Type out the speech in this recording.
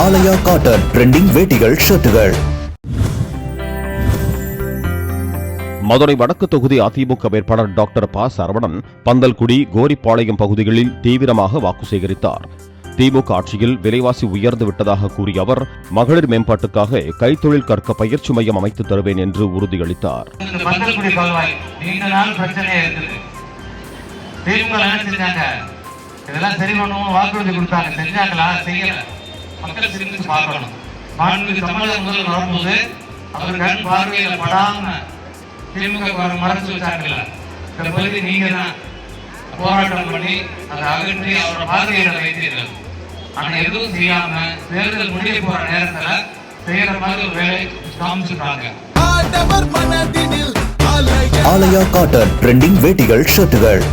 ஆலயா cotton trending வேட்டிகள் ஷர்ட்டுகள். Madurai வடக்கு தொகுதி அதிமுக வேட்பாளர் டாக்டர் ப. சரவணன் பந்தல்குடி, கோரிப்பாளையம் பகுதிகளில் தீவிரமாக வாக்கு சேகரித்தார். திமுக ஆட்சியில் விலைவாசி உயர்ந்து விட்டதாக கூறிய அவர், மகளிர் மேம்பாட்டுக்காக கைத்தொழில் கற்க பயிற்சி மையம் அமைத்து தருவேன் என்று உறுதியளித்தார். இதெல்லாம் சரி பண்ணுவோம் வாக்குறுதி கொடுத்தாங்க, செஞ்சாங்களா? செய்யல. மக்கள் சிரிச்சு பார்க்கணும். தமிழக முதல்வர் வரும்போது அவர் கண் பார்வையில படாம திமுக மறைச்சு வச்சாங்கல்ல, இந்த பகுதி நீங்க தான் போராட்டம் பண்ணி அதை அகற்றி அவரோட பார்வையில வைத்தீர்கள். ஆனா எதுவும் செய்யாம தேர்தல் முடிய போற நேரத்துல செய்யற மாதிரி ஒரு வேலை காமிச்சுட்டாங்க. ஆலயா காட்டன் ட்ரெண்டிங் வேட்டிகள் ஷர்ட்டுகள்.